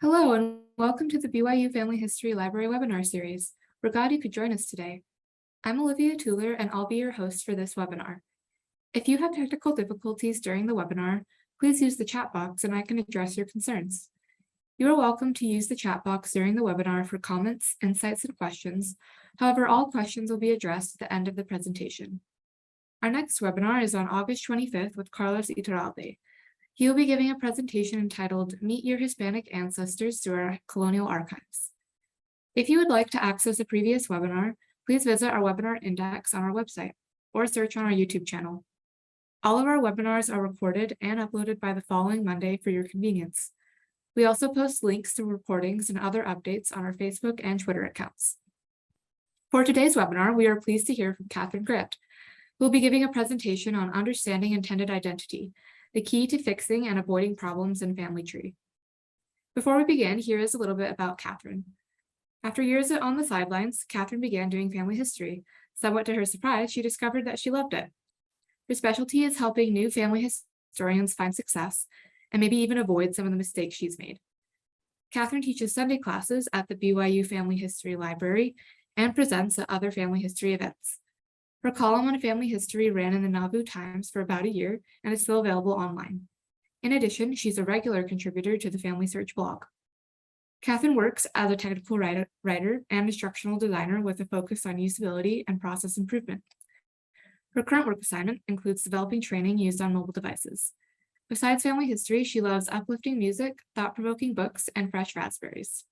Hello, and welcome to the BYU Family History Library webinar series. We're glad you could join us today. I'm Olivia Tuller, and I'll be your host for this webinar. If you have technical difficulties during the webinar, please use the chat box and I can address your concerns. You are welcome to use the chat box during the webinar for comments, insights, and questions. However, all questions will be addressed at the end of the presentation. Our next webinar is on August 25th with Carlos Iturralde. He will be giving a presentation entitled Meet Your Hispanic Ancestors Through Our Colonial Archives. If you would like to access a previous webinar, please visit our webinar index on our website or search on our YouTube channel. All of our webinars are recorded and uploaded by the following Monday for your convenience. We also post links to recordings and other updates on our Facebook and Twitter accounts. For today's webinar, we are pleased to hear from Kathryn Grant, who will be giving a presentation on understanding intended identity, the key to fixing and avoiding problems in family tree. Before we begin, here is a little bit about Kathryn. After years on the sidelines, Kathryn began doing family history. Somewhat to her surprise, she discovered that she loved it. Her specialty is helping new family historians find success and maybe even avoid some of the mistakes she's made. Kathryn teaches Sunday classes at the BYU Family History Library and presents at other family history events. Her column on family history ran in the Nauvoo Times for about a year and is still available online. In addition, she's a regular contributor to the Family Search blog. Kathryn works as a technical writer and instructional designer with a focus on usability and process improvement. Her current work assignment includes developing training used on mobile devices. Besides family history, she loves uplifting music, thought-provoking books, and fresh raspberries.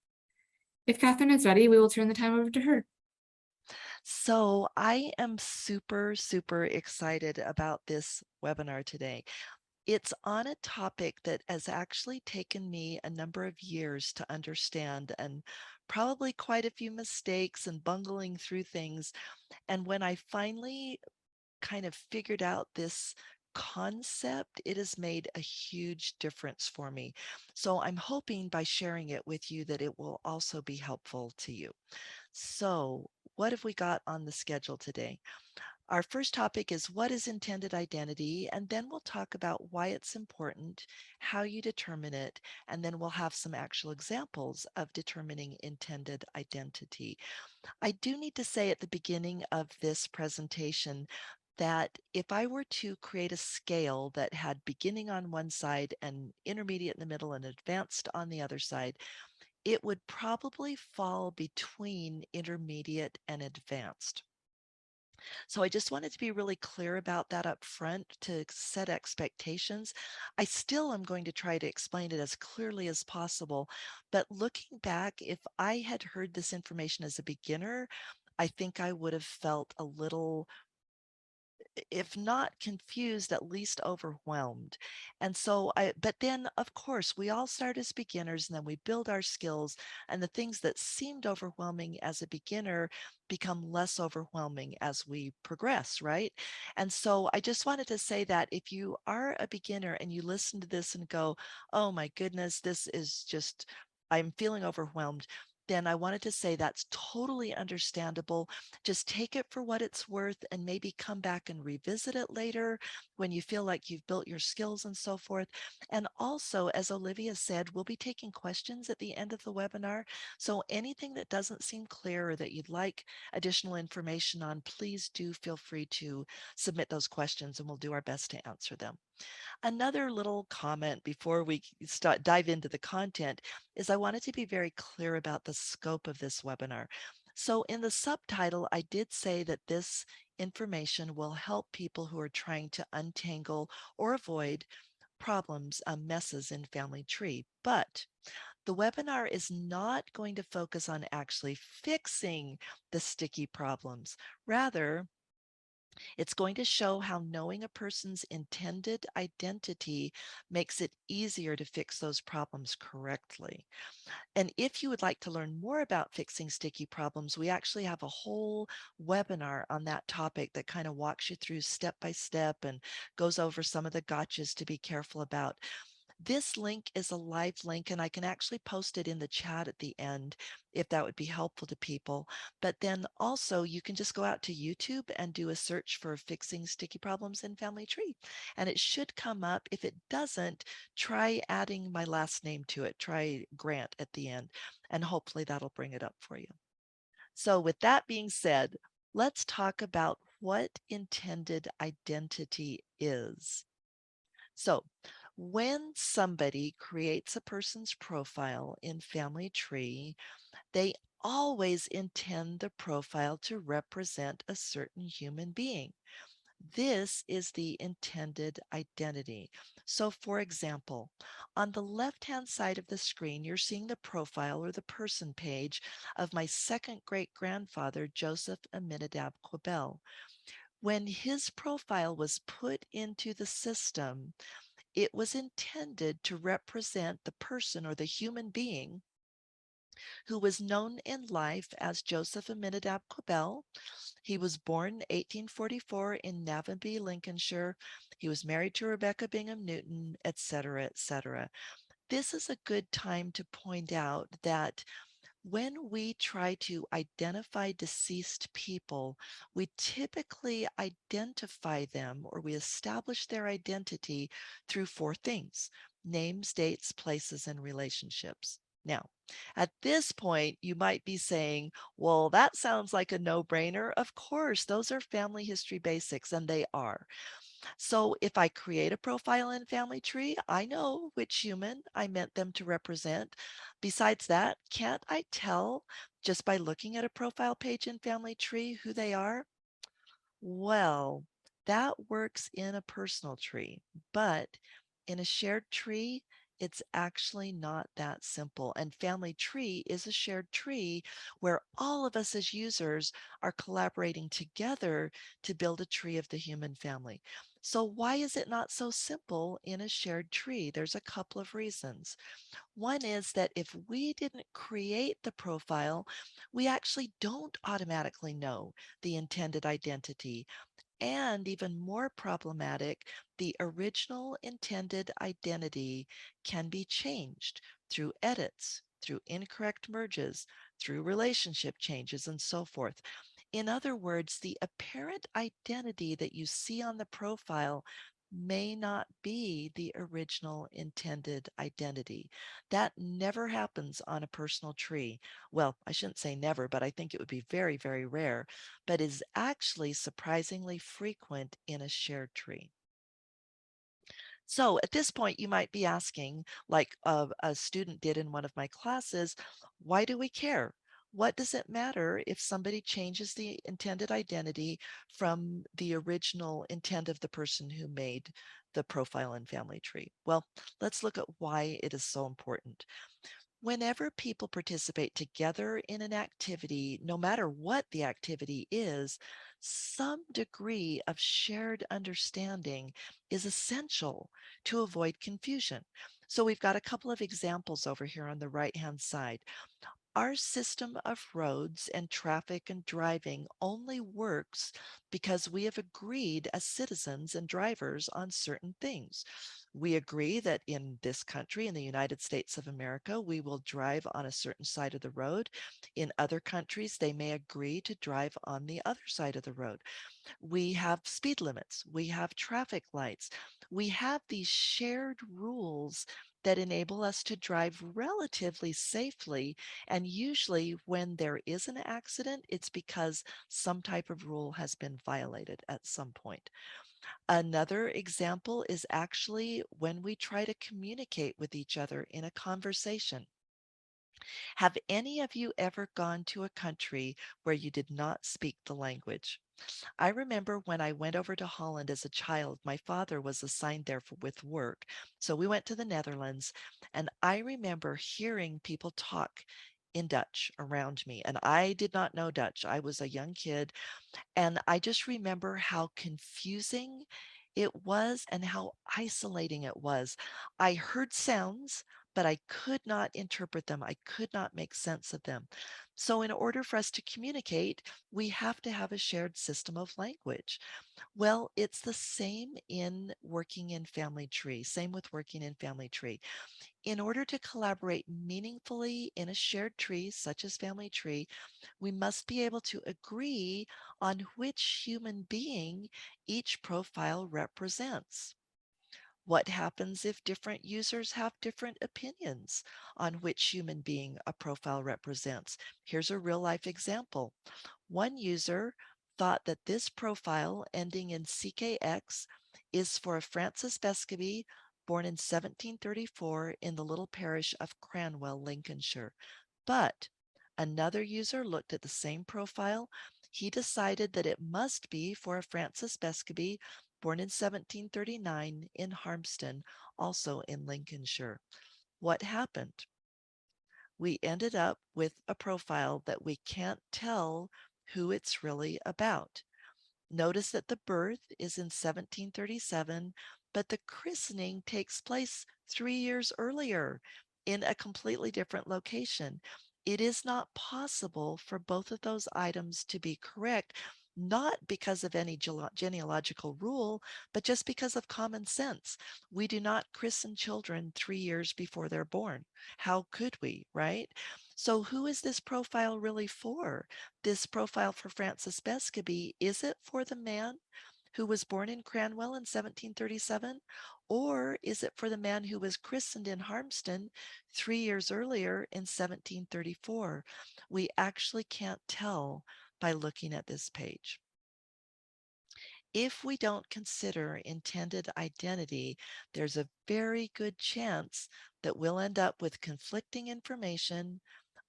If Kathryn is ready, we will turn the time over to her. So I am super excited about this webinar today. It's on a topic that has actually taken me a number of years to understand and probably quite a few mistakes and bungling through things. And when I finally kind of figured out this concept, it has made a huge difference for me. So I'm hoping by sharing it with you that it will also be helpful to you. So, what have we got on the schedule today? Our first topic is what is intended identity, and then we'll talk about why it's important, how you determine it, and then we'll have some actual examples of determining intended identity. I do need to say at the beginning of this presentation that if I were to create a scale that had beginning on one side and intermediate in the middle and advanced on the other side, it would probably fall between intermediate and advanced. So I just wanted to be really clear about that up front to set expectations. I still am going to try to explain it as clearly as possible, but looking back, if I had heard this information as a beginner, I think I would have felt a little, if not confused, at least overwhelmed. And so but then of course, we all start as beginners and then we build our skills, and the things that seemed overwhelming as a beginner become less overwhelming as we progress, right? And so I just wanted to say that if you are a beginner and you listen to this and go, oh my goodness, this is just, I'm feeling overwhelmed, then I wanted to say that's totally understandable. Just take it for what it's worth and maybe come back and revisit it later when you feel like you've built your skills and so forth. And also, as Olivia said, we'll be taking questions at the end of the webinar. So anything that doesn't seem clear or that you'd like additional information on, please do feel free to submit those questions and we'll do our best to answer them. Another little comment before we dive into the content is I wanted to be very clear about the scope of this webinar. So in the subtitle, I did say that this information will help people who are trying to untangle or avoid problems, messes in family tree. But the webinar is not going to focus on actually fixing the sticky problems. Rather, it's going to show how knowing a person's intended identity makes it easier to fix those problems correctly. And if you would like to learn more about fixing sticky problems, we actually have a whole webinar on that topic that kind of walks you through step by step and goes over some of the gotchas to be careful about. This link is a live link, and I can actually post it in the chat at the end if that would be helpful to people. But then also, you can just go out to YouTube and do a search for fixing sticky problems in Family Tree, and it should come up. If it doesn't, try adding my last name to it. Try Grant at the end, and hopefully that'll bring it up for you. So, with that being said, let's talk about what intended identity is. So, when somebody creates a person's profile in Family Tree, they always intend the profile to represent a certain human being. This is the intended identity. So, for example, on the left hand side of the screen, you're seeing the profile or the person page of my second great grandfather, Joseph Aminadab Quibell. When his profile was put into the system, it was intended to represent the person or the human being who was known in life as Joseph Aminadab Quibell. He was born 1844 in Navanby, Lincolnshire. He was married to Rebecca Bingham Newton, etc., etc. This is a good time to point out that when we try to identify deceased people, we typically identify them or we establish their identity through four things: names, dates, places, and relationships. Now, at this point, you might be saying, well, that sounds like a no brainer. Of course, those are family history basics, and they are. So if I create a profile in Family Tree, I know which human I meant them to represent. Besides that, can't I tell just by looking at a profile page in Family Tree who they are? Well, that works in a personal tree, but in a shared tree, it's actually not that simple. And Family Tree is a shared tree where all of us as users are collaborating together to build a tree of the human family. So why is it not so simple in a shared tree? There's a couple of reasons. One is that if we didn't create the profile, we actually don't automatically know the intended identity. And even more problematic, the original intended identity can be changed through edits, through incorrect merges, through relationship changes, and so forth. In other words, the apparent identity that you see on the profile may not be the original intended identity. That never happens on a personal tree. Well, I shouldn't say never, but I think it would be very, very rare, but is actually surprisingly frequent in a shared tree. So at this point, you might be asking, like a student did in one of my classes, why do we care? What does it matter if somebody changes the intended identity from the original intent of the person who made the profile in Family Tree? Well, let's look at why it is so important. Whenever people participate together in an activity, no matter what the activity is, some degree of shared understanding is essential to avoid confusion. So we've got a couple of examples over here on the right-hand side. Our system of roads and traffic and driving only works because we have agreed as citizens and drivers on certain things. We agree that in this country, in the United States of America, we will drive on a certain side of the road. In other countries, they may agree to drive on the other side of the road. We have speed limits, we have traffic lights, we have these shared rules that enable us to drive relatively safely. And usually, when there is an accident, it's because some type of rule has been violated at some point. Another example is actually when we try to communicate with each other in a conversation. Have any of you ever gone to a country where you did not speak the language? I remember when I went over to Holland as a child, my father was assigned there with work. So we went to the Netherlands, and I remember hearing people talk in Dutch around me. And I did not know Dutch. I was a young kid. And I just remember how confusing it was and how isolating it was. I heard sounds, but I could not interpret them. I could not make sense of them. So, in order for us to communicate, we have to have a shared system of language. Well, it's the same in working in family tree. Same with working in family tree. In order to collaborate meaningfully in a shared tree, such as family tree, we must be able to agree on which human being each profile represents. What happens if different users have different opinions on which human being a profile represents? Here's a real life example. One user thought that this profile ending in CKX is for a Francis Bescaby born in 1734 in the little parish of Cranwell, Lincolnshire. But another user looked at the same profile. He decided that it must be for a Francis Bescaby born in 1739 in Harmston, also in Lincolnshire. What happened? We ended up with a profile that we can't tell who it's really about. Notice that the birth is in 1737, but the christening takes place 3 years earlier in a completely different location. It is not possible for both of those items to be correct, not because of any genealogical rule, but just because of common sense. We do not christen children 3 years before they're born. How could we, right? So, who is this profile really for? This profile for Francis Bescaby, is it for the man who was born in Cranwell in 1737? Or is it for the man who was christened in Harmston 3 years earlier in 1734? We actually can't tell by looking at this page. If we don't consider intended identity, there's a very good chance that we'll end up with conflicting information,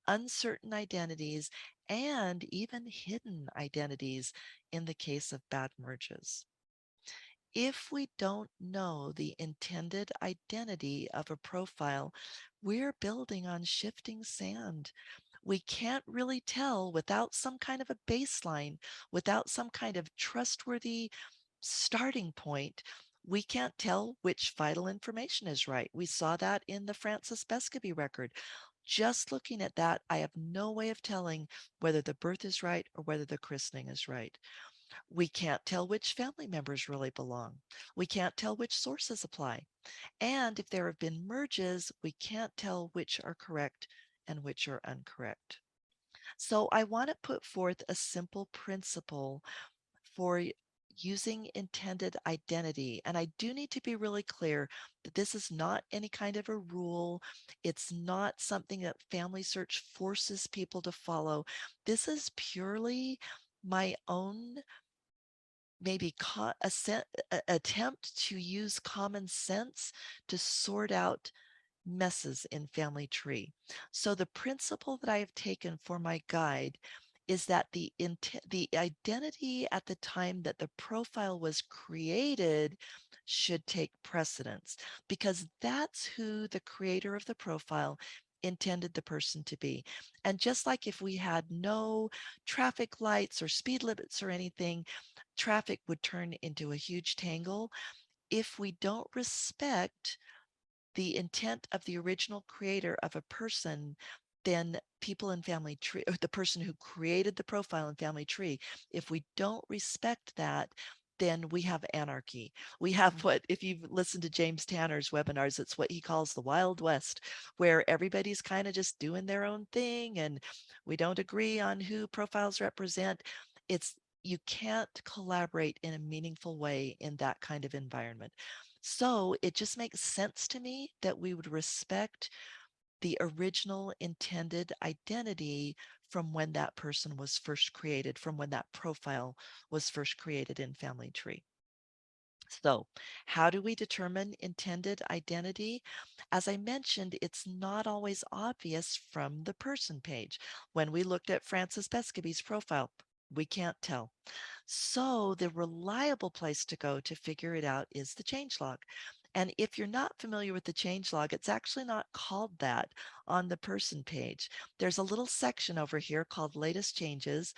uncertain identities, and even hidden identities in the case of bad merges. If we don't know the intended identity of a profile, we're building on shifting sand. We can't really tell without some kind of a baseline, without some kind of trustworthy starting point. We can't tell which vital information is right. We saw that in the Francis Bescaby record. Just looking at that, I have no way of telling whether the birth is right or whether the christening is right. We can't tell which family members really belong. We can't tell which sources apply. And if there have been merges, we can't tell which are correct and which are incorrect. So I want to put forth a simple principle for using intended identity. And I do need to be really clear that this is not any kind of a rule. It's not something that Family Search forces people to follow. This is purely my own maybe attempt to use common sense to sort out messes in family tree. So the principle that I have taken for my guide is that the identity at the time that the profile was created should take precedence, because that's who the creator of the profile intended the person to be. And just like if we had no traffic lights or speed limits or anything, traffic would turn into a huge tangle. If we don't respect the intent of the original creator of a person, then people in family tree, or the person who created the profile in family tree, if we don't respect that, then we have anarchy. We have what, if you've listened to James Tanner's webinars, it's what he calls the Wild West, where everybody's kind of just doing their own thing and we don't agree on who profiles represent. It's You can't collaborate in a meaningful way in that kind of environment. So it just makes sense to me that we would respect the original intended identity from when that person was first created, from when that profile was first created in Family Tree. So, how do we determine intended identity? As I mentioned, it's not always obvious from the person page. When we looked at Francis Bescaby's profile, we can't tell. So, the reliable place to go to figure it out is the changelog. And if you're not familiar with the changelog, it's actually not called that on the person page. There's a little section over here called latest changes.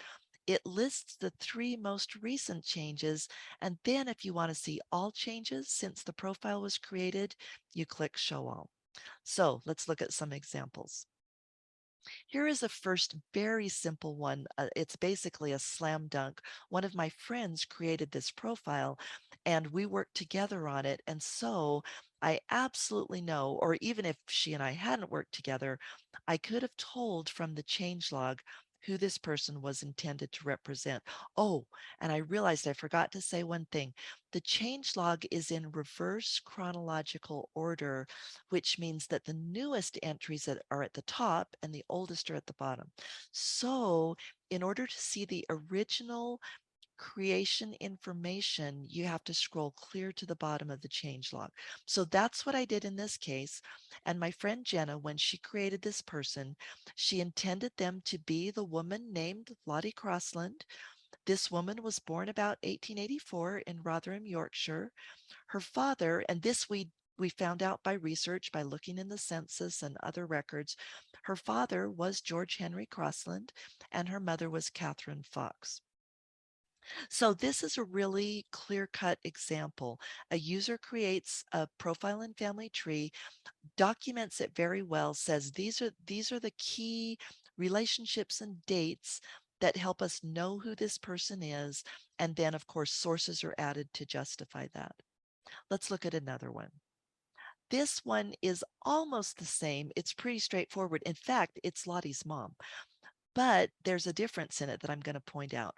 It lists the 3 most recent changes. And then if you want to see all changes since the profile was created, you click show all. So let's look at some examples. Here is a first very simple one. It's basically a slam dunk. One of my friends created this profile and we worked together on it. And so I absolutely know, or even if she and I hadn't worked together, I could have told from the changelog who this person was intended to represent. Oh, and I realized I forgot to say one thing. The changelog is in reverse chronological order, which means that the newest entries that are at the top and the oldest are at the bottom. So in order to see the original creation information, you have to scroll clear to the bottom of the changelog. So that's what I did in this case. And my friend Jenna, when she created this person, she intended them to be the woman named Lottie Crossland. This woman was born about 1884 in Rotherham, Yorkshire. Her father, and this we found out by research, by looking in the census and other records, her father was George Henry Crossland and her mother was Kathryn Fox. So this is a really clear-cut example. A user creates a profile and family tree, documents it very well, says these are the key relationships and dates that help us know who this person is, and then of course sources are added to justify that. Let's look at another one. This one is almost the same. It's pretty straightforward. In fact, it's Lottie's mom, but there's a difference in it that I'm going to point out.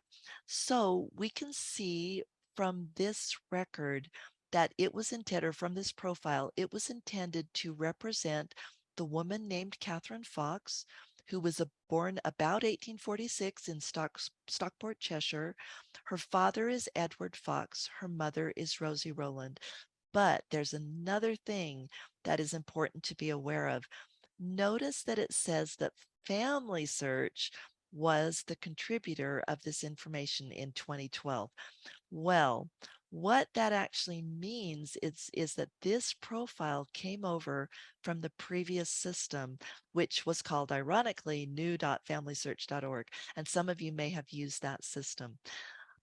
So we can see from this record that it was intended, or from this profile, it was intended to represent the woman named Kathryn Fox, who was born about 1846 in Stockport, Cheshire. Her father is Edward Fox. Her mother is Rosie Rowland. But there's another thing that is important to be aware of. Notice that it says that Family Search was the contributor of this information in 2012. Well, what that actually means is that this profile came over from the previous system, which was called ironically new.familysearch.org. And some of you may have used that system.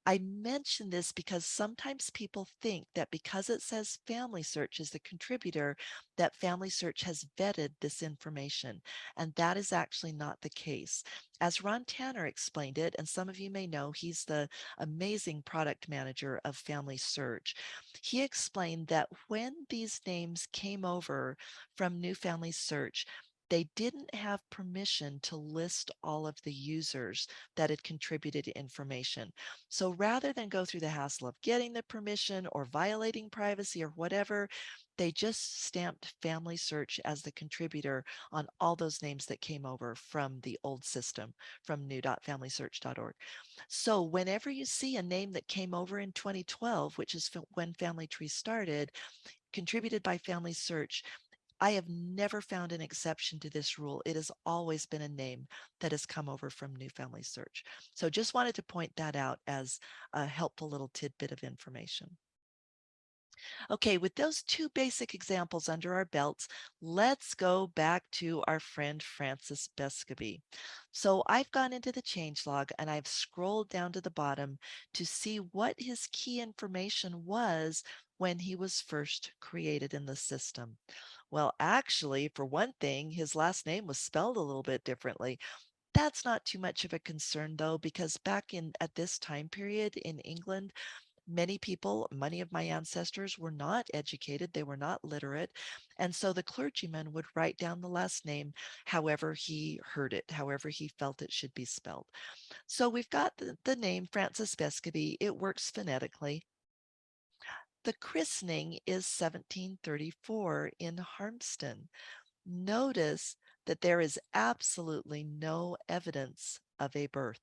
I mention this because sometimes people think that because it says Family Search is the contributor, that Family Search has vetted this information. And that is actually not the case. As Ron Tanner explained it, and some of you may know, he's the amazing product manager of Family Search. He explained that when these names came over from New Family Search, they didn't have permission to list all of the users that had contributed information. So rather than go through the hassle of getting the permission or violating privacy or whatever, they just stamped Family Search as the contributor on all those names that came over from the old system, from new.familysearch.org. So whenever you see a name that came over in 2012, which is when Family Tree started, contributed by Family Search, I have never found an exception to this rule. It has always been a name that has come over from New Family Search. So just wanted to point that out as a helpful little tidbit of information. Okay, with those two basic examples under our belts, let's go back to our friend Francis Bescovy. So I've gone into the changelog and I've scrolled down to the bottom to see what his key information was when he was first created in the system. Well, actually, for one thing, his last name was spelled a little bit differently. That's not too much of a concern though, because back in at this time period in England, many people, many of my ancestors were not educated, they were not literate. And so the clergyman would write down the last name however he heard it, however he felt it should be spelled. So we've got the name Francis Bescovy, it works phonetically. The christening is 1734 in Harmston. Notice that there is absolutely no evidence of a birth.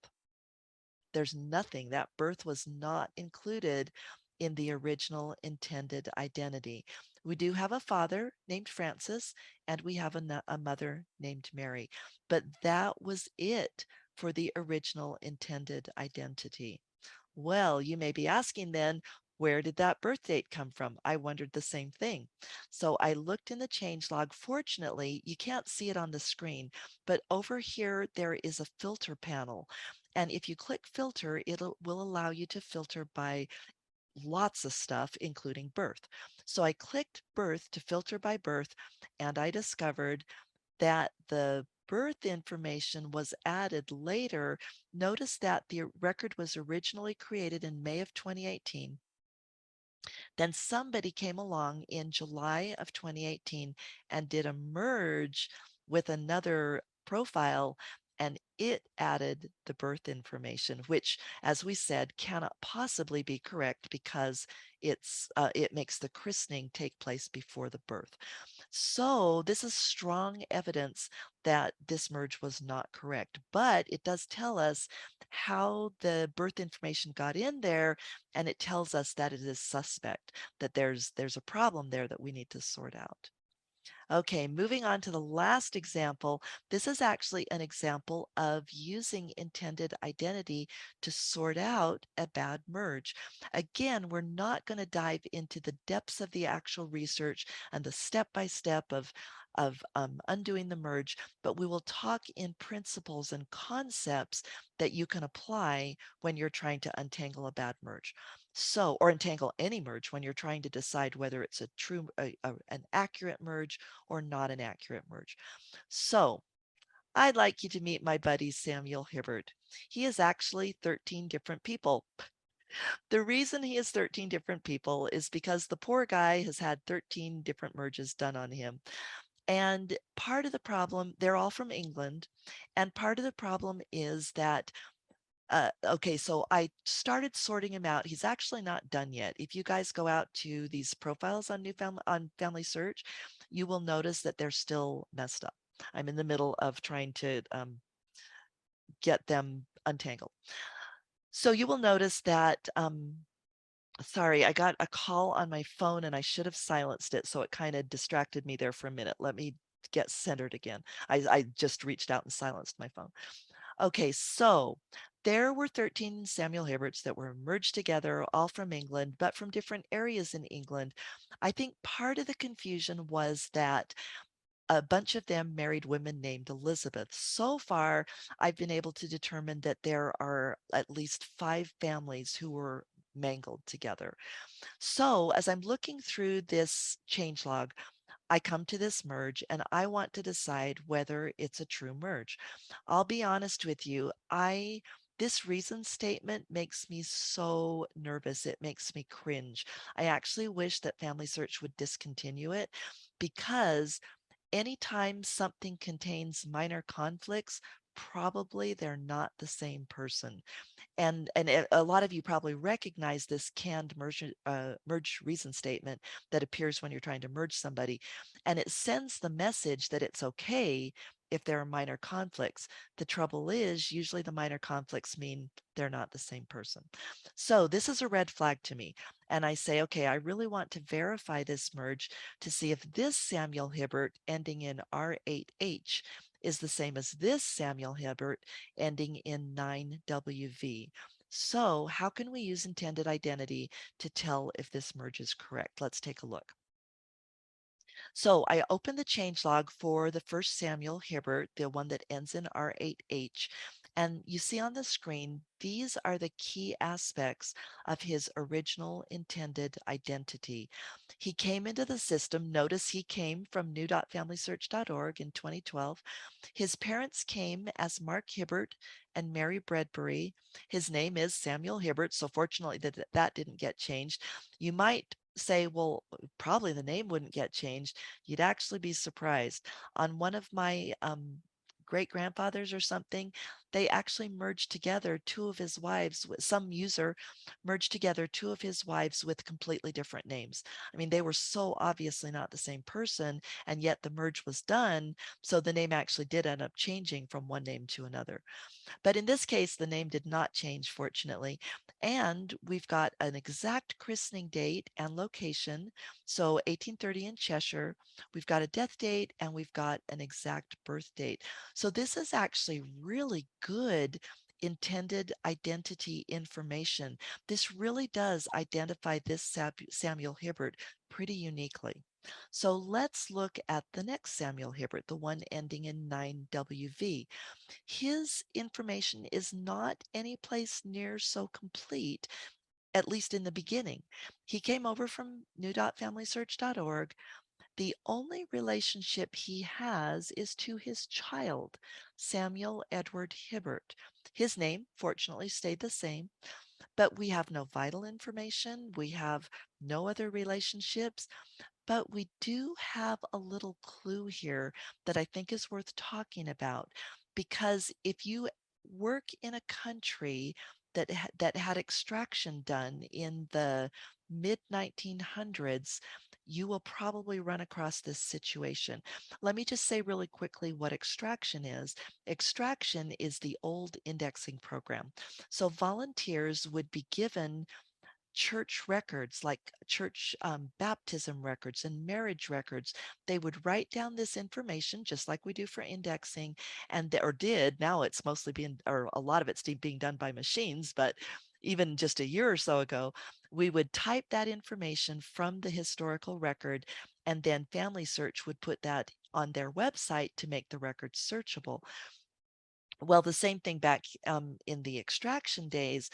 There's nothing. That birth was not included in the original intended identity. We do have a father named Francis, and we have a mother named Mary, but that was it for the original intended identity. Well, you may be asking then, where did that birth date come from? I wondered the same thing. So I looked in the changelog. Fortunately, you can't see it on the screen, but over here there is a filter panel. And if you click filter, it will allow you to filter by lots of stuff, including birth. So I clicked birth to filter by birth, and I discovered that the birth information was added later. Notice that the record was originally created in May of 2018. Then somebody came along in July of 2018 and did a merge with another profile, and it added the birth information, which, as we said, cannot possibly be correct because it makes the christening take place before the birth. So this is strong evidence that this merge was not correct, but it does tell us how the birth information got in there, and it tells us that it is suspect, that there's a problem there that we need to sort out. Okay, moving on to the last example. This is actually an example of using intended identity to sort out a bad merge. Again, we're not going to dive into the depths of the actual research and the step-by-step of undoing the merge, but we will talk in principles and concepts that you can apply when you're trying to untangle a bad merge. So, or untangle any merge when you're trying to decide whether it's a true, an accurate merge or not an accurate merge. So I'd like you to meet my buddy Samuel Hibbert. He is actually 13 different people. The reason he is 13 different people is because the poor guy has had 13 different merges done on him. And part of the problem, they're all from England. And part of the problem is that okay, so I started sorting him out. He's actually not done yet. If you guys go out to these profiles on Family Search, you will notice that they're still messed up. I'm in the middle of trying to get them untangled. So you will notice that, sorry, I got a call on my phone and I should have silenced it. So it kind of distracted me there for a minute. Let me get centered again. I just reached out and silenced my phone. Okay, so there were 13 Samuel Hibberts that were merged together, all from England, but from different areas in England. I think part of the confusion was that a bunch of them married women named Elizabeth. So far, I've been able to determine that there are at least 5 families who were mangled together. So as I'm looking through this changelog, I come to this merge and I want to decide whether it's a true merge. I'll be honest with you, this reason statement makes me so nervous. It makes me cringe. I actually wish that Family Search would discontinue it because anytime something contains minor conflicts, probably they're not the same person. And a lot of you probably recognize this canned merge reason statement that appears when you're trying to merge somebody, and it sends the message that it's okay if there are minor conflicts. The trouble is, usually the minor conflicts mean they're not the same person. So this is a red flag to me. And I say, okay, I really want to verify this merge to see if this Samuel Hibbert ending in R8H is the same as this Samuel Hibbert ending in 9WV. So how can we use intended identity to tell if this merge is correct? Let's take a look. So I open the changelog for the first Samuel Hibbert, the one that ends in R8H. And you see on the screen, these are the key aspects of his original intended identity. He came into the system. Notice he came from new.familysearch.org in 2012. His parents came as Mark Hibbert and Mary Bredbury. His name is Samuel Hibbert. So fortunately that didn't get changed. You might say, well, probably the name wouldn't get changed. You'd actually be surprised. On one of my great grandfathers or something, they actually merged together 2 of his wives. Some user merged together 2 of his wives with completely different names. I mean, they were so obviously not the same person, and yet the merge was done. So the name actually did end up changing from one name to another. But in this case, the name did not change, fortunately. And we've got an exact christening date and location. So 1830 in Cheshire. We've got a death date and we've got an exact birth date. So this is actually really good intended identity information. This really does identify this Samuel Hibbert pretty uniquely. So let's look at the next Samuel Hibbert, the one ending in 9WV. His information is not any place near so complete. at least in the beginning. He came over from new.familysearch.org. The only relationship he has is to his child, Samuel Edward Hibbert. His name, fortunately, stayed the same, but we have no vital information. We have no other relationships, but we do have a little clue here that I think is worth talking about. Because if you work in a country that had extraction done in the mid 1900s, you will probably run across this situation. Let me just say really quickly what extraction is. Extraction is the old indexing program. So volunteers would be given church records like church baptism records and marriage records. They would write down this information just like we do for indexing, and or did. Now it's mostly being, or a lot of it's being done by machines, but even just a year or so ago, we would type that information from the historical record, and then Family Search would put that on their website to make the record searchable. Well, the same thing back in the extraction days.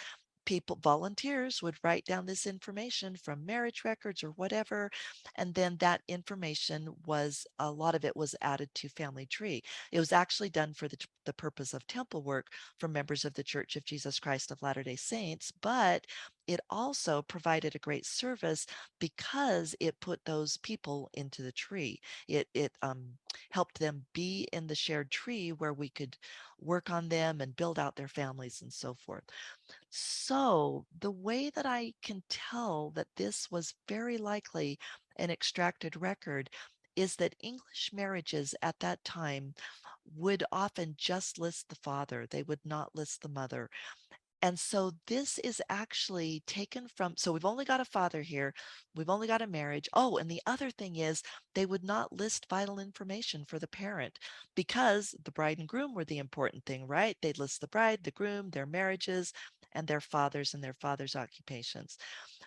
People, volunteers would write down this information from marriage records or whatever. And then that information was, a lot of it was added to Family Tree. It was actually done for the purpose of temple work for members of the Church of Jesus Christ of Latter-day Saints, but it also provided a great service because it put those people into the tree. It helped them be in the shared tree where we could work on them and build out their families and so forth. So, the way that I can tell that this was very likely an extracted record is that English marriages at that time would often just list the father, they would not list the mother. And so this is actually taken from, so we've only got a father here, we've only got a marriage. Oh, and the other thing is they would not list vital information for the parent because the bride and groom were the important thing, right? They'd list the bride, the groom, their marriages, and their fathers and their fathers' occupations.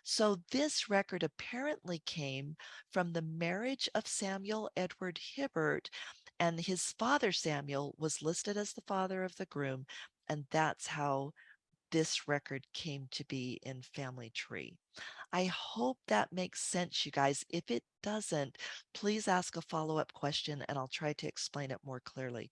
So this record apparently came from the marriage of Samuel Edward Hibbert, and his father Samuel was listed as the father of the groom, and that's how this record came to be in Family Tree. I hope that makes sense, you guys. If it doesn't, please ask a follow-up question and I'll try to explain it more clearly.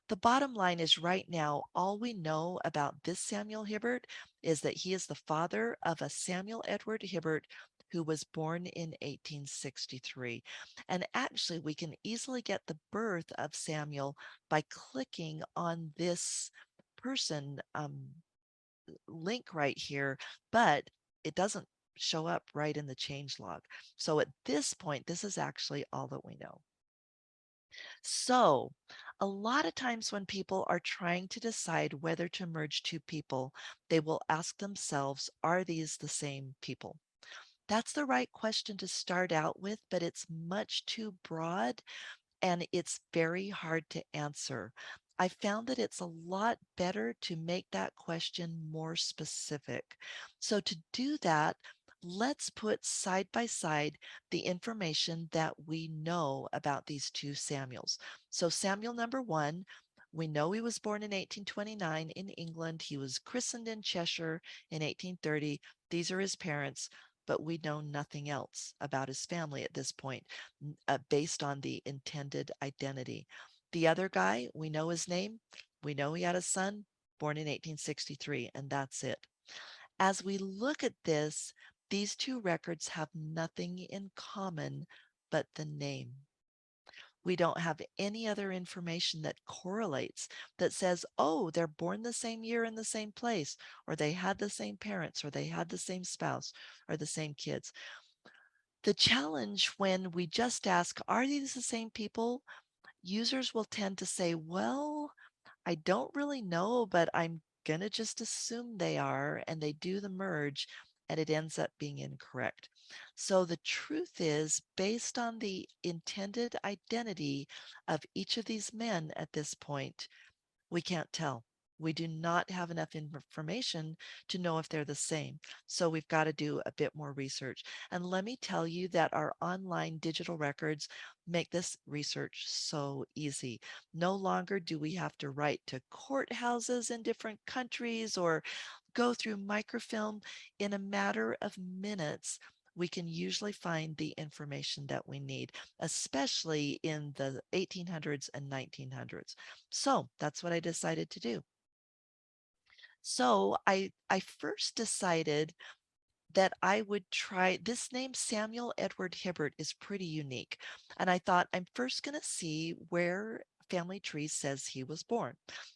The bottom line is right now, all we know about this Samuel Hibbert is that he is the father of a Samuel Edward Hibbert who was born in 1863. And actually, we can easily get the birth of Samuel by clicking on this person link right here, but it doesn't show up right in the change log. So at this point, this is actually all that we know. So a lot of times when people are trying to decide whether to merge two people, they will ask themselves, are these the same people? That's the right question to start out with, but it's much too broad and it's very hard to answer. I found that it's a lot better to make that question more specific. So, to do that, let's put side by side the information that we know about these two Samuels. So, Samuel number one, we know he was born in 1829 in England. He was christened in Cheshire in 1830. These are his parents, but we know nothing else about his family at this point based on the intended identity. The other guy, we know his name. We know he had a son born in 1863, and that's it. As we look at this, these two records have nothing in common but the name. We don't have any other information that correlates that says, oh, they're born the same year in the same place, or they had the same parents, or they had the same spouse, or the same kids. The challenge when we just ask, are these the same people? Users will tend to say, well, I don't really know, but I'm going to just assume they are, and they do the merge, and it ends up being incorrect. So the truth is, based on the intended identity of each of these men at this point, we can't tell. We do not have enough information to know if they're the same. So we've got to do a bit more research. And let me tell you that our online digital records make this research so easy. No longer do we have to write to courthouses in different countries or go through microfilm in a matter of minutes, we can usually find the information that we need, especially in the 1800s and 1900s. So that's what I decided to do. So I first decided that I would try this name. Samuel Edward Hibbert is pretty unique. And I thought, I'm first going to see where Family Tree says he was born.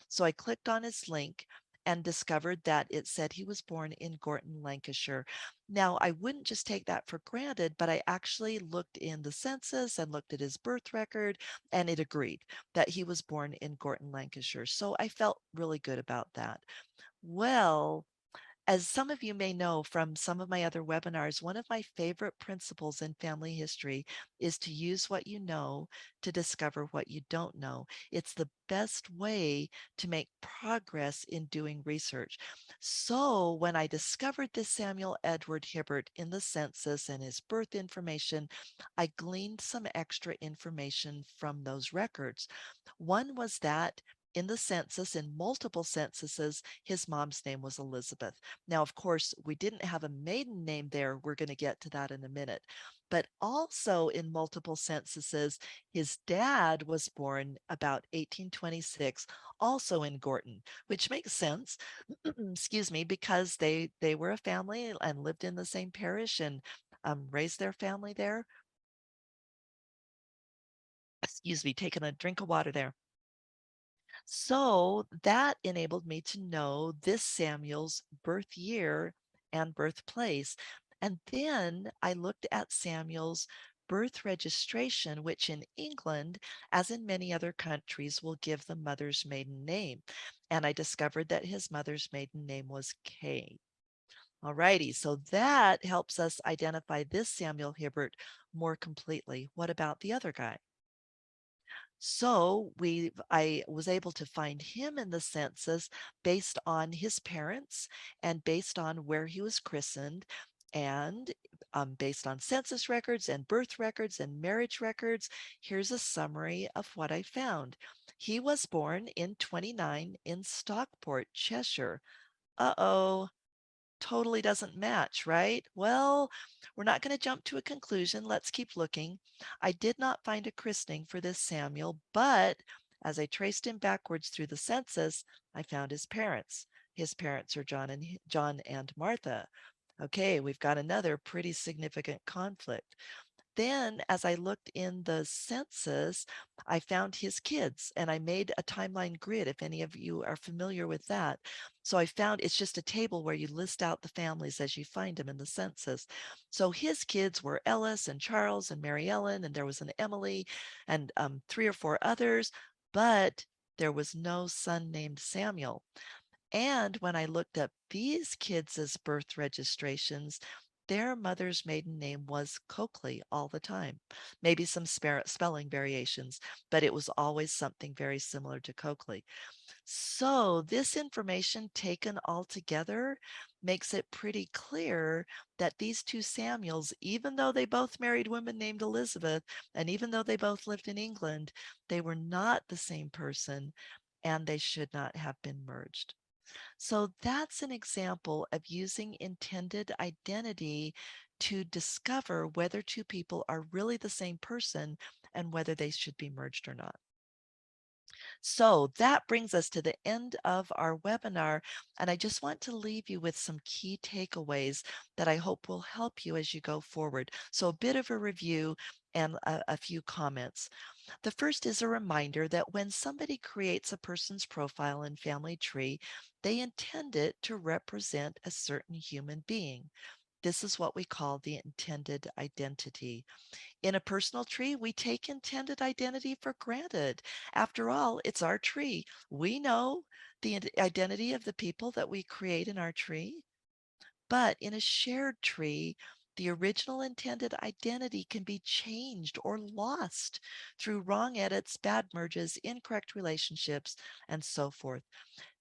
So I clicked on his link and discovered that it said he was born in Gorton, Lancashire. Now, I wouldn't just take that for granted, but I actually looked in the census and looked at his birth record, and it agreed that he was born in Gorton, Lancashire. So I felt really good about that. Well, as some of you may know from some of my other webinars, one of my favorite principles in family history is to use what you know to discover what you don't know. It's the best way to make progress in doing research. So when I discovered this Samuel Edward Hibbert in the census and his birth information, I gleaned some extra information from those records. One was that in the census, in multiple censuses, his mom's name was Elizabeth. Now, of course, we didn't have a maiden name there. We're going to get to that in a minute. But also in multiple censuses, his dad was born about 1826, also in Gorton, which makes sense, excuse me, because they were a family and lived in the same parish and raised their family there. Excuse me, taking a drink of water there. So that enabled me to know this Samuel's birth year and birthplace. And then I looked at Samuel's birth registration, which in England, as in many other countries, will give the mother's maiden name. And I discovered that his mother's maiden name was Kay. Alrighty, so that helps us identify this Samuel Hibbert more completely. What about the other guy? So I was able to find him in the census based on his parents and based on where he was christened and based on census records and birth records and marriage records. Here's a summary of what I found. He was born in 29 in Stockport, Cheshire. Uh-oh, totally doesn't match, right? Well, we're not going to jump to a conclusion. Let's keep looking. I did not find a christening for this Samuel, but as I traced him backwards through the census, I found his parents. His parents are John and Martha. Okay, we've got another pretty significant conflict. Then, as I looked in the census, I found his kids and I made a timeline grid if any of you are familiar with that. So I found it's just a table where you list out the families as you find them in the census. So his kids were Ellis and Charles and Mary Ellen, and there was an Emily and three or four others, but there was no son named Samuel. And when I looked up these kids' birth registrations, their mother's maiden name was Coakley all the time. Maybe some spelling variations, but it was always something very similar to Coakley. So this information taken all together makes it pretty clear that these two Samuels, even though they both married women named Elizabeth, and even though they both lived in England, they were not the same person and they should not have been merged. So that's an example of using intended identity to discover whether two people are really the same person and whether they should be merged or not. So that brings us to the end of our webinar. And I just want to leave you with some key takeaways that I hope will help you as you go forward. So a bit of a review and a few comments. The first is a reminder that when somebody creates a person's profile in Family Tree, they intend it to represent a certain human being. This is what we call the intended identity. In a personal tree, we take intended identity for granted. After all, it's our tree. We know the identity of the people that we create in our tree. But in a shared tree, the original intended identity can be changed or lost through wrong edits, bad merges, incorrect relationships, and so forth.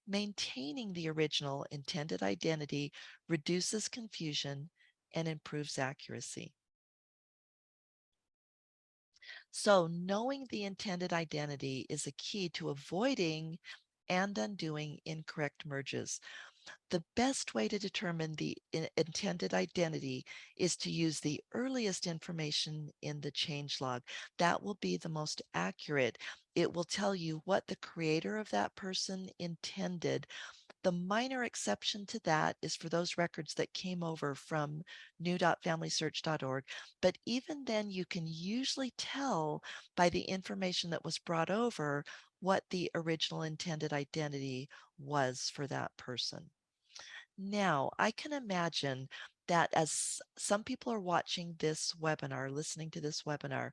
Maintaining the original intended identity reduces confusion and improves accuracy. So knowing the intended identity is a key to avoiding and undoing incorrect merges. The best way to determine the intended identity is to use the earliest information in the changelog. That will be the most accurate. It will tell you what the creator of that person intended. The minor exception to that is for those records that came over from new.familysearch.org. But even then, you can usually tell by the information that was brought over what the original intended identity was for that person. Now, I can imagine that as some people are watching this webinar, listening to this webinar,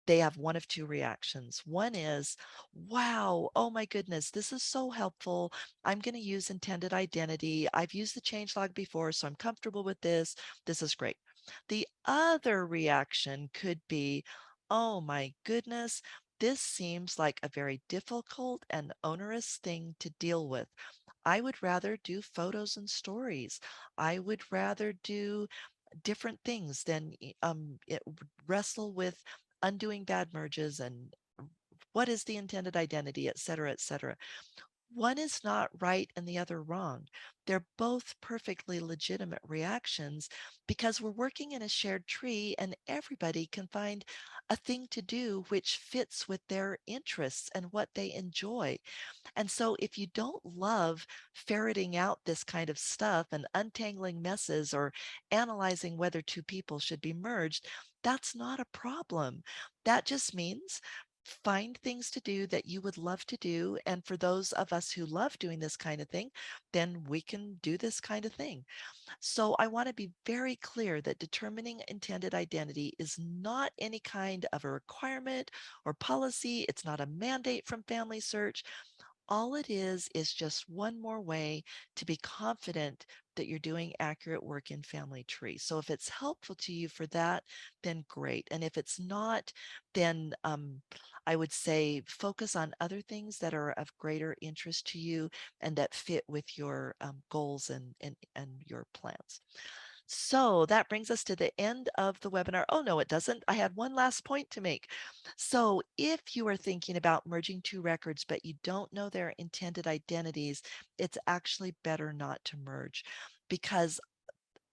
they have one of two reactions. One is, wow, oh my goodness, this is so helpful. I'm going to use intended identity. I've used the changelog before, so I'm comfortable with this. This is great. The other reaction could be, oh my goodness, this seems like a very difficult and onerous thing to deal with. I would rather do photos and stories. I would rather do different things than wrestle with undoing bad merges and what is the intended identity, et cetera, et cetera. One is not right and the other wrong. They're both perfectly legitimate reactions because we're working in a shared tree and everybody can find a thing to do which fits with their interests and what they enjoy. And so if you don't love ferreting out this kind of stuff and untangling messes or analyzing whether two people should be merged, that's not a problem. That just means find things to do that you would love to do. And for those of us who love doing this kind of thing, then we can do this kind of thing. So I want to be very clear that determining intended identity is not any kind of a requirement or policy. It's not a mandate from Family Search. All it is just one more way to be confident that you're doing accurate work in Family Tree. So if it's helpful to you for that, then great. And if it's not, then I would say focus on other things that are of greater interest to you and that fit with your goals and your plans. So that brings us to the end of the webinar. Oh, no, it doesn't. I had one last point to make. So if you are thinking about merging two records, but you don't know their intended identities, it's actually better not to merge because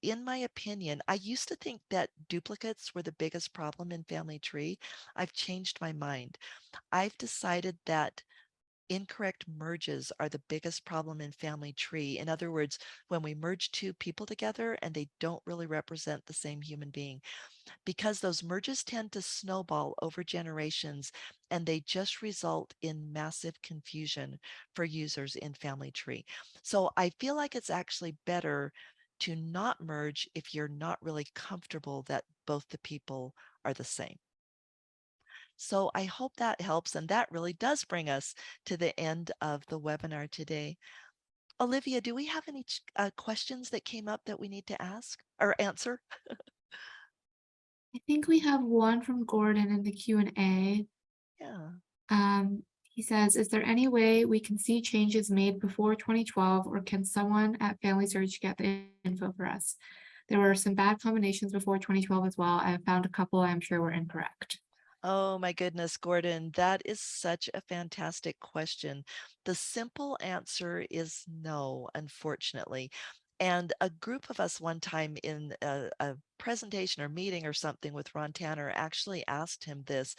in my opinion, I used to think that duplicates were the biggest problem in Family Tree. I've changed my mind. I've decided that incorrect merges are the biggest problem in Family Tree. In other words, when we merge two people together and they don't really represent the same human being, because those merges tend to snowball over generations and they just result in massive confusion for users in Family Tree. So I feel like it's actually better to not merge if you're not really comfortable that both the people are the same. So I hope that helps. And that really does bring us to the end of the webinar today. Olivia, do we have any questions that came up that we need to ask or answer? I think we have one from Gordon in the Q&A. Yeah. He says, is there any way we can see changes made before 2012, or can someone at Family Search get the info for us? There were some bad combinations before 2012 as well. I have found a couple I'm sure were incorrect. Oh my goodness, Gordon, that is such a fantastic question. The simple answer is no, unfortunately. And a group of us one time in a presentation or meeting or something with Ron Tanner actually asked him this,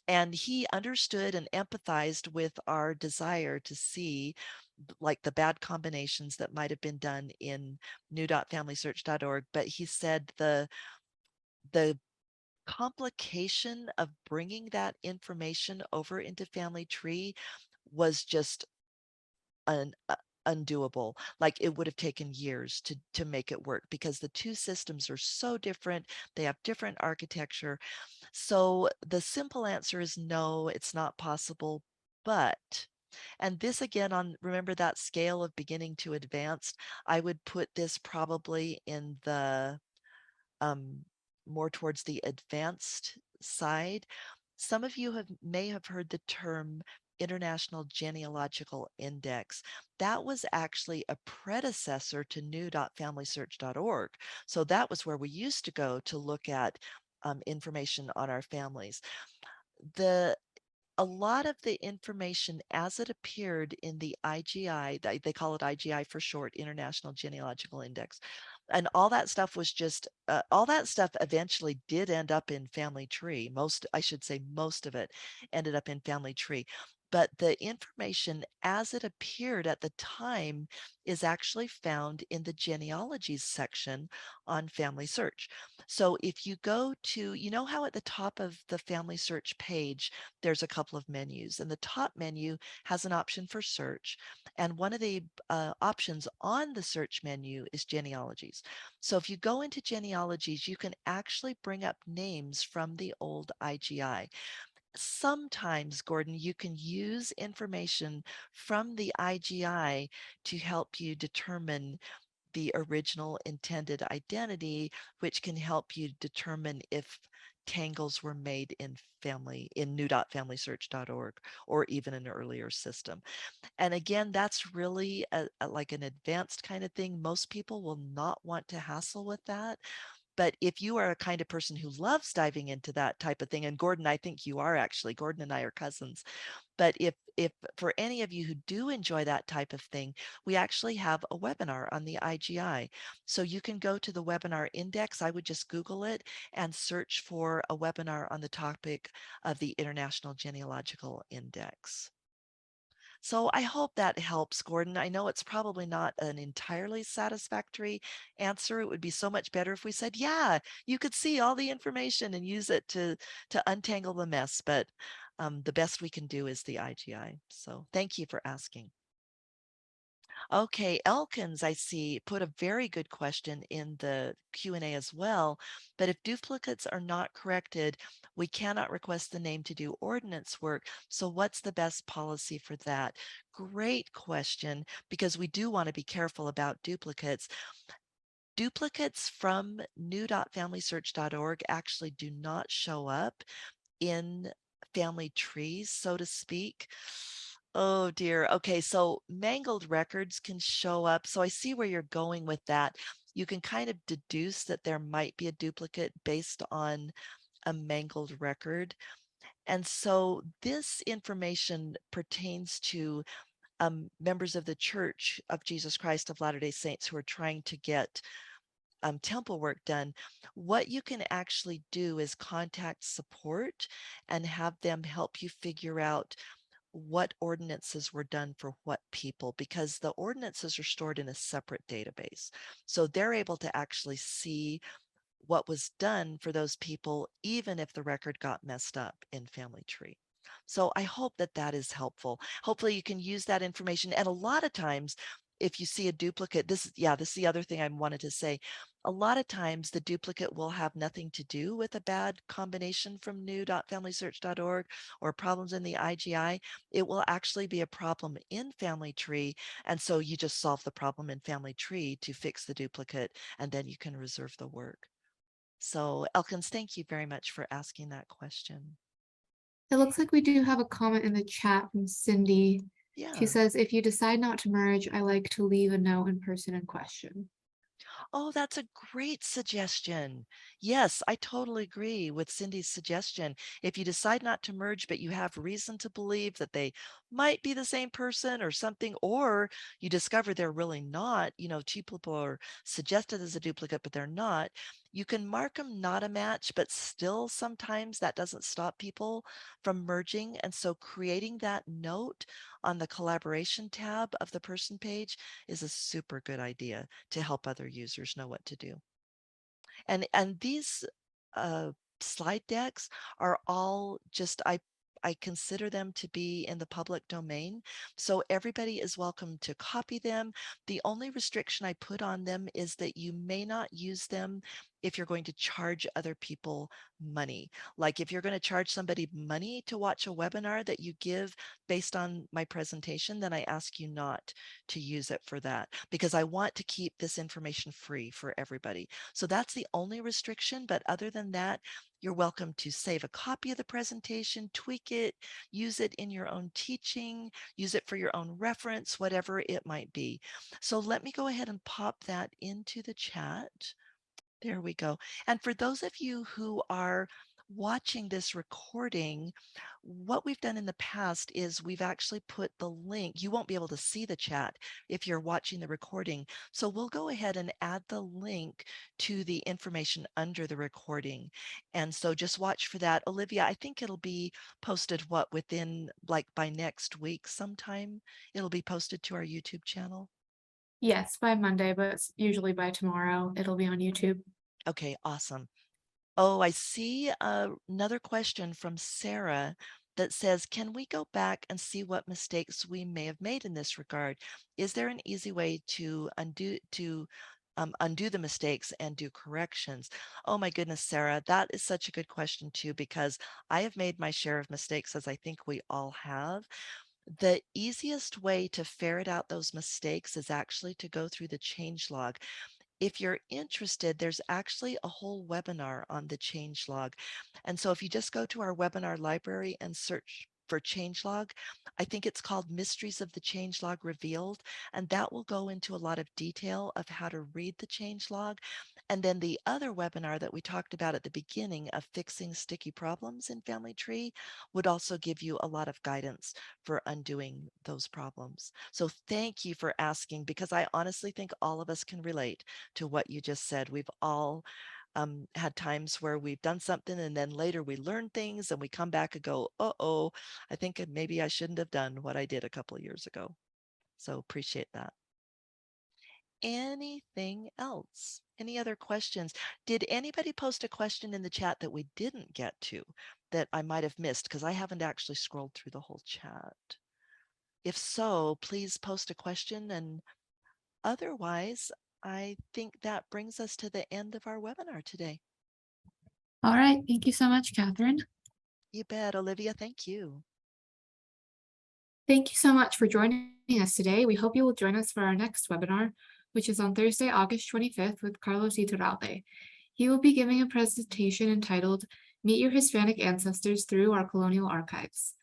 and he understood and empathized with our desire to see like the bad combinations that might have been done in new.familysearch.org. But he said the complication of bringing that information over into Family Tree was just un, undoable. Like it would have taken years to make it work because the two systems are so different. They have different architecture. So the simple answer is no, it's not possible. But and this again on remember that scale of beginning to advanced, I would put this probably in the um, more towards the advanced side. Some of you may have heard the term International Genealogical Index. That was actually a predecessor to new.familysearch.org. So that was where we used to go to look at information on our families. The a lot of the information as it appeared in the IGI, they call it IGI for short, International Genealogical Index. And all that stuff was just, all that stuff eventually did end up in Family Tree. Most, I should say, most of it ended up in Family Tree. But the information as it appeared at the time is actually found in the genealogies section on Family Search. So if you go to, you know how at the top of the Family Search page, there's a couple of menus, and the top menu has an option for search. And one of the options on the search menu is genealogies. So if you go into genealogies, you can actually bring up names from the old IGI. Sometimes, Gordon, you can use information from the IGI to help you determine the original intended identity, which can help you determine if tangles were made in new.familysearch.org or even an earlier system. And again, that's really like an advanced kind of thing. Most people will not want to hassle with that. But if you are a kind of person who loves diving into that type of thing, and Gordon, I think you are actually, Gordon and I are cousins. But if for any of you who do enjoy that type of thing, we actually have a webinar on the IGI. So you can go to the webinar index. I would just Google it and search for a webinar on the topic of the International Genealogical Index. So I hope that helps, Gordon. I know it's probably not an entirely satisfactory answer. It would be so much better if we said, yeah, you could see all the information and use it to untangle the mess. But the best we can do is the IGI. So thank you for asking. Okay, Elkins, I see, put a very good question in the Q&A as well. But if duplicates are not corrected, we cannot request the name to do ordinance work. So what's the best policy for that? Great question, because we do want to be careful about duplicates. Duplicates from new.familysearch.org actually do not show up in family trees, so to speak. Oh dear. Okay, so mangled records can show up. So I see where you're going with that. You can kind of deduce that there might be a duplicate based on a mangled record. And so this information pertains to members of the Church of Jesus Christ of Latter-day Saints who are trying to get temple work done. What you can actually do is contact support and have them help you figure out what ordinances were done for what people, because the ordinances are stored in a separate database. So they're able to actually see what was done for those people, even if the record got messed up in Family Tree. So I hope that that is helpful. Hopefully you can use that information. And a lot of times, if you see a duplicate, this is the other thing I wanted to say. A lot of times the duplicate will have nothing to do with a bad combination from new.familysearch.org or problems in the IGI. It will actually be a problem in Family Tree. And so you just solve the problem in Family Tree to fix the duplicate, and then you can reserve the work. So Elkins, thank you very much for asking that question. It looks like we do have a comment in the chat from Cindy. She Yeah. says, if you decide not to merge, I like to leave a note in person in question. Oh, that's a great suggestion. Yes, I totally agree with Cindy's suggestion. If you decide not to merge, but you have reason to believe that they might be the same person or something, or you discover they're really not, two people are suggested as a duplicate, but they're not, you can mark them not a match, but still sometimes that doesn't stop people from merging. And so creating that note on the collaboration tab of the person page is a super good idea to help other users know what to do. And these uh, slide decks are all just I consider them to be in the public domain. So everybody is welcome to copy them. The only restriction I put on them is that you may not use them if you're going to charge other people money. Like if you're going to charge somebody money to watch a webinar that you give based on my presentation, then I ask you not to use it for that, because I want to keep this information free for everybody. So that's the only restriction. But other than that, you're welcome to save a copy of the presentation, tweak it, use it in your own teaching, use it for your own reference, whatever it might be. So let me go ahead and pop that into the chat. There we go. And for those of you who are watching this recording, what we've done in the past is we've actually put the link. You won't be able to see the chat if you're watching the recording. So we'll go ahead and add the link to the information under the recording. And so just watch for that. Olivia, I think it'll be posted within like by next week sometime. It'll be posted to our YouTube channel. Yes, by Monday, but usually by tomorrow, it'll be on YouTube. Okay, awesome. Oh, I see another question from Sarah that says, can we go back and see what mistakes we may have made in this regard? Is there an easy way to undo the mistakes and do corrections? Oh my goodness, Sarah, that is such a good question too, because I have made my share of mistakes, as I think we all have. The easiest way to ferret out those mistakes is actually to go through the change log. If you're interested, there's actually a whole webinar on the changelog. And so if you just go to our webinar library and search for changelog, I think it's called Mysteries of the Changelog Revealed, and that will go into a lot of detail of how to read the changelog. And then the other webinar that we talked about at the beginning of fixing sticky problems in Family Tree would also give you a lot of guidance for undoing those problems. So thank you for asking, because I honestly think all of us can relate to what you just said. We've all had times where we've done something and then later we learn things and we come back and go, oh, I think maybe I shouldn't have done what I did a couple of years ago. So appreciate that. Anything else? Any other questions? Did anybody post a question in the chat that we didn't get to that I might have missed? Because I haven't actually scrolled through the whole chat. If so, please post a question, and otherwise, I think that brings us to the end of our webinar today. All right, thank you so much, Kathryn. You bet, Olivia. Thank you. Thank you so much for joining us today. We hope you will join us for our next webinar, which is on Thursday, August 25th with Carlos Iturralde. He will be giving a presentation entitled Meet Your Hispanic Ancestors Through Our Colonial Archives.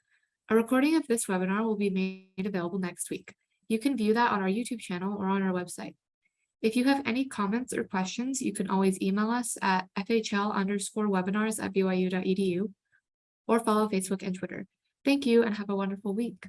A recording of this webinar will be made available next week. You can view that on our YouTube channel or on our website. If you have any comments or questions, you can always email us at fhl_webinars@byu.edu or follow Facebook and Twitter. Thank you and have a wonderful week.